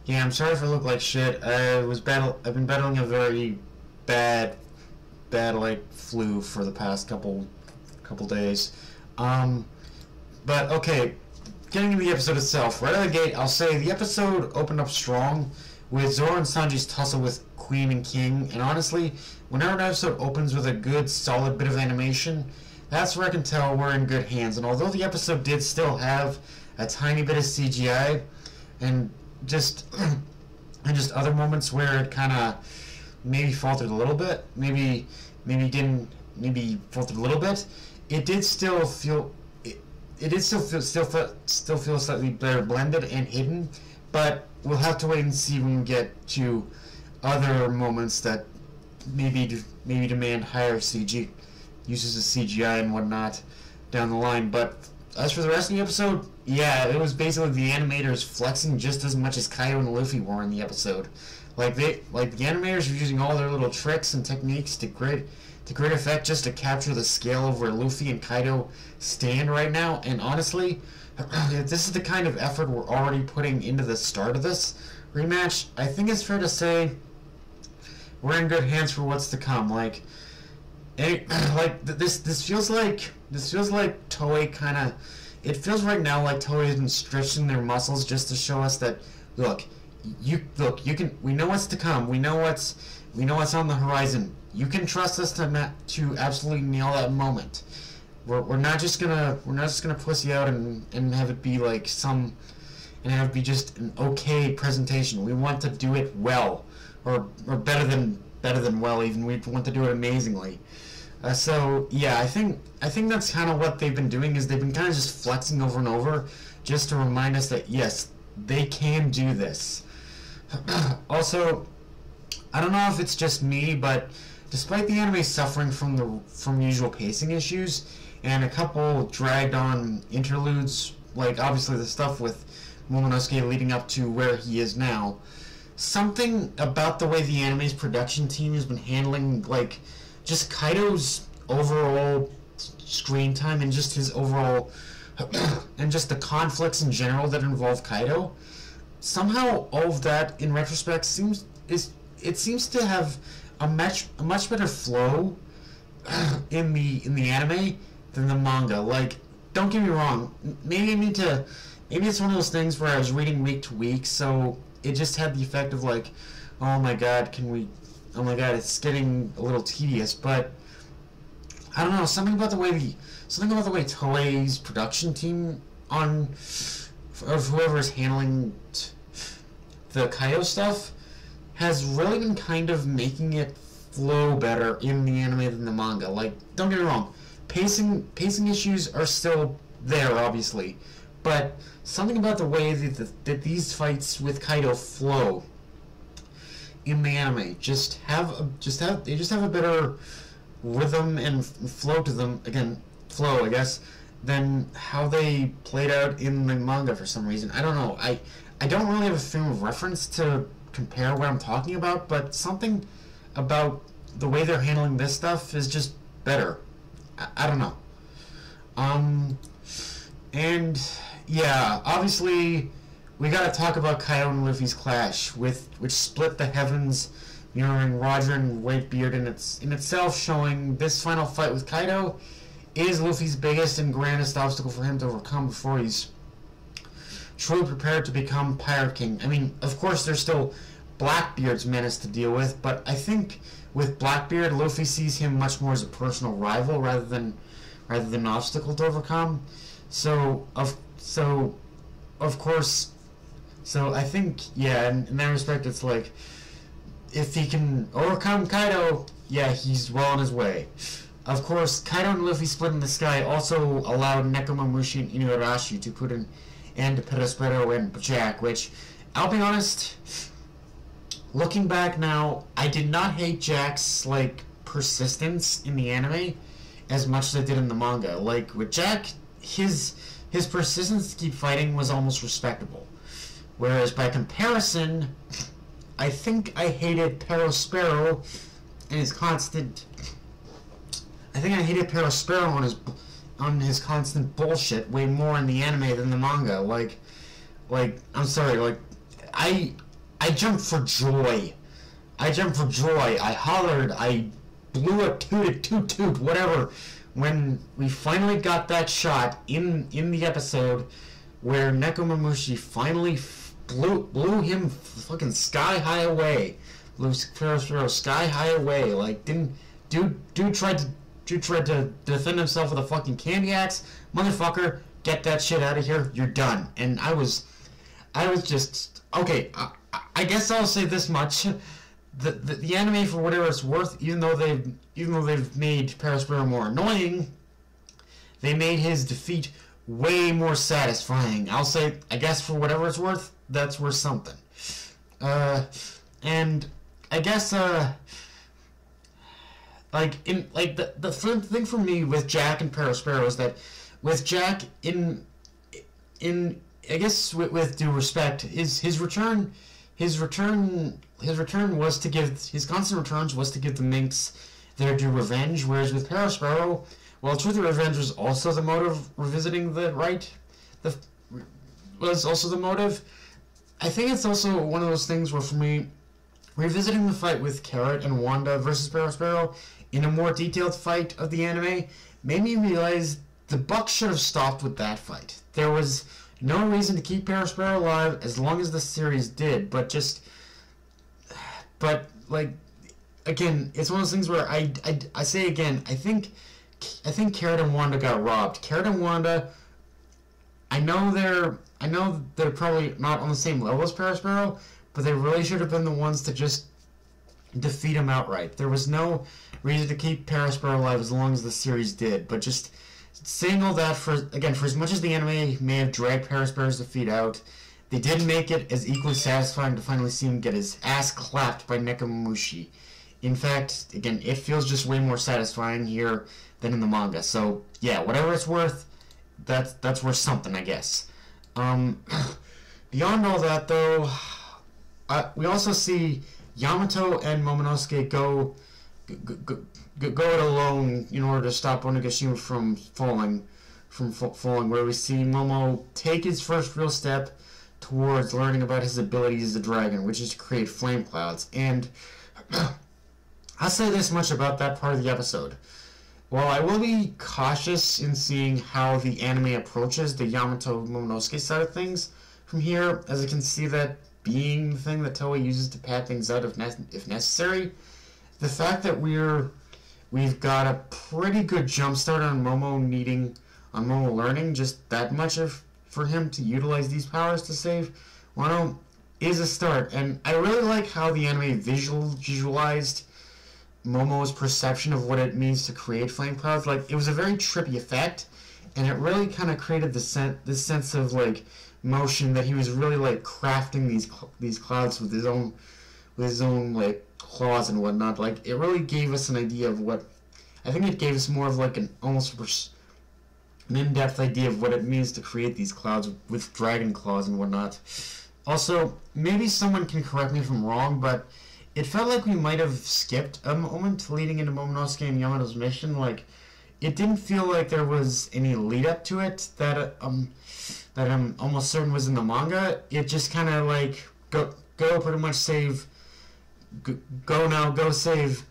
Yeah, I'm sorry if I look like shit. I've been battling a very bad, like flu for the past couple days. Um, but okay, getting into the episode itself. Right out of the gate, I'll say the episode opened up strong with Zoro and Sanji's tussle with Queen and King. And honestly, whenever an episode opens with a good, solid bit of animation, that's where I can tell we're in good hands. And although the episode did still have a tiny bit of CGI and just and just other moments where it kind of maybe faltered a little bit, maybe faltered a little bit, it did still feel still feel slightly better blended and hidden. But we'll have to wait and see when we get to other moments that maybe demand higher CG uses of CGI and whatnot down the line. But as for the rest of the episode, yeah, it was basically the animators flexing just as much as Kaido and Luffy were in the episode. Like the animators were using all their little tricks and techniques to great effect just to capture the scale of where Luffy and Kaido stand right now. And honestly, if this is the kind of effort we're already putting into the start of this rematch, I think it's fair to say we're in good hands for what's to come. This feels like Toei kind of. It feels right now like Toei has been stretching their muscles just to show us that you can. We know what's to come. We know what's on the horizon. You can trust us to absolutely nail that moment. We're not just gonna pussy out and have it be like have it be just an okay presentation. We want to do it well, or better than well even. We want to do it amazingly. So yeah, I think that's kind of what they've been doing, is they've been kind of just flexing over and over just to remind us that yes, they can do this. Also, I don't know if it's just me, but despite the anime suffering from usual pacing issues and a couple dragged on interludes, like obviously the stuff with Momonosuke leading up to where he is now, something about the way the anime's production team has been handling just Kaido's overall screen time and just his overall and just the conflicts in general that involve Kaido, somehow all of that in retrospect seems to have a much better flow in the anime than the manga. Like, don't get me wrong, maybe it's one of those things where I was reading week to week, so it just had the effect of like, oh my god, it's getting a little tedious. But I don't know, something about the way Toei's production team of whoever is handling the Kaido stuff has really been kind of making it flow better in the anime than the manga. Like, don't get me wrong, pacing issues are still there, obviously, but something about the way that these fights with Kaido flow in the anime just have a better rhythm and flow to them. Again, flow, I guess, than how they played out in the manga for some reason. I don't know. I don't really have a frame of reference to compare what I'm talking about, but something about the way they're handling this stuff is just better. I don't know. And yeah, obviously we gotta talk about Kaido and Luffy's clash, which split the heavens, mirroring Roger and Whitebeard in itself, showing this final fight with Kaido is Luffy's biggest and grandest obstacle for him to overcome before he's truly prepared to become Pirate King. I mean, of course, there's still Blackbeard's menace to deal with, but I think with Blackbeard, Luffy sees him much more as a personal rival rather than an obstacle to overcome. So I think, yeah, in that respect, it's like, if he can overcome Kaido, yeah, he's well on his way. Of course, Kaido and Luffy split in the sky also allowed Nekomamushi and Inuarashi to put an end to Perospero and Jack, which, I'll be honest, looking back now, I did not hate Jack's, persistence in the anime as much as I did in the manga. Like, with Jack, his persistence to keep fighting was almost respectable. Whereas, by comparison, I think I hated Perospero and his constant... I think I hated Perospero on his constant bullshit way more in the anime than the manga. I'm sorry, I I jumped for joy. I hollered. I blew a toot, whatever. When we finally got that shot in the episode where Nekomamushi finally blew him fucking sky high away. Blew Sparrow sky high away. Like, didn't dude tried to defend himself with a fucking candy axe. Motherfucker, get that shit out of here. You're done. And I was just okay. I guess I'll say this much: the anime, for whatever it's worth, even though they've made Parasparrow more annoying, they made his defeat way more satisfying. I'll say, I guess, for whatever it's worth, that's worth something. And I guess the fun thing for me with Jack and Parasparrow is that with Jack in I guess with due respect, his return was to give his constant returns was to give the Minks their due revenge, whereas with Parasparrow, while Truth or Revenge was also the motive, revisiting was also the motive. I think it's also one of those things where, for me, revisiting the fight with Carrot and Wanda versus Parasparrow in a more detailed fight of the anime made me realize the Buck should have stopped with that fight. There was no reason to keep Parasparrow alive as long as the series did, but again, it's one of those things where I say again, I think Carrot and Wanda got robbed. Carrot and Wanda, I know they're probably not on the same level as Parasparrow, but they really should have been the ones to just defeat him outright. There was no reason to keep Parasparrow alive as long as the series did, but just saying all that, for as much as the anime may have dragged Parasparrow's defeat out, they did make it as equally satisfying to finally see him get his ass clapped by Nekomamushi. In fact, again, it feels just way more satisfying here than in the manga. So yeah, whatever it's worth, that's worth something, I guess. Beyond all that, though, we also see Yamato and Momonosuke go it alone in order to stop Onigashima from falling, where we see Momo take his first real step towards learning about his abilities as a dragon, which is to create flame clouds. And I'll say this much about that part of the episode. While I will be cautious in seeing how the anime approaches the Yamato Momonosuke side of things from here, as I can see that being the thing that Toei uses to pad things out if necessary, the fact that we've got a pretty good jump start on Momo learning just that much for him to utilize these powers to save Wano is a start. And I really like how the anime visualized Momo's perception of what it means to create flame clouds. Like, it was a very trippy effect, and it really kind of created this sense of like motion that he was really like crafting these clouds with his own like claws and whatnot. Like, it really gave us an idea of what, I think it gave us more of like an in-depth idea of what it means to create these clouds with dragon claws and whatnot. Also, maybe someone can correct me if I'm wrong, but it felt like we might have skipped a moment leading into Momonosuke and Yamato's mission. Like, it didn't feel like there was any lead up to it that I'm almost certain was in the manga. It just kind of like go pretty much save, go save,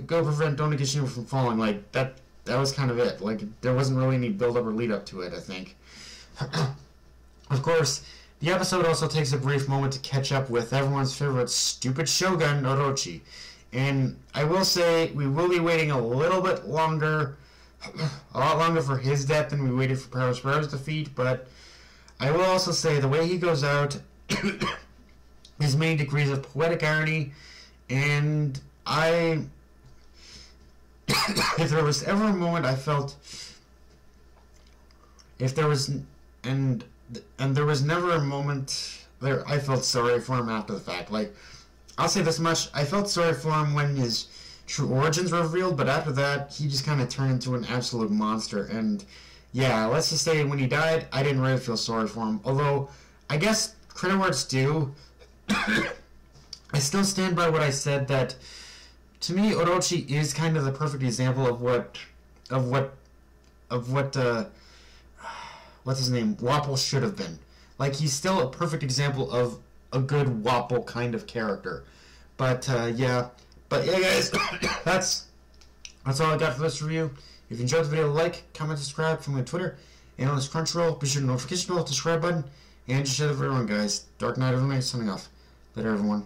go prevent Onigashima from falling. Like, that was kind of it. Like, there wasn't really any build up or lead up to it, I think. Of course, the episode also takes a brief moment to catch up with everyone's favorite stupid shogun, Orochi. And I will say, we will be waiting a lot longer for his death than we waited for Parasparrow's defeat, but I will also say the way he goes out has many degrees of poetic irony, and if there was ever a moment I felt, there was never a moment there I felt sorry for him after the fact. Like, I'll say this much, I felt sorry for him when his true origins were revealed, but after that, he just kind of turned into an absolute monster. And yeah, let's just say when he died, I didn't really feel sorry for him. Although, I guess, credit where it's due, I still stand by what I said, that to me, Orochi is kind of the perfect example of what what's his name, Wapol should have been. Like, he's still a perfect example of a good Wappo kind of character. But yeah, guys, that's all I got for this review. If you enjoyed the video, like, comment, subscribe from my Twitter and on this Crunchyroll. Be sure to notification bell, subscribe button, and just share the video around, guys. Dark Knight, everyone, signing off. Later, everyone.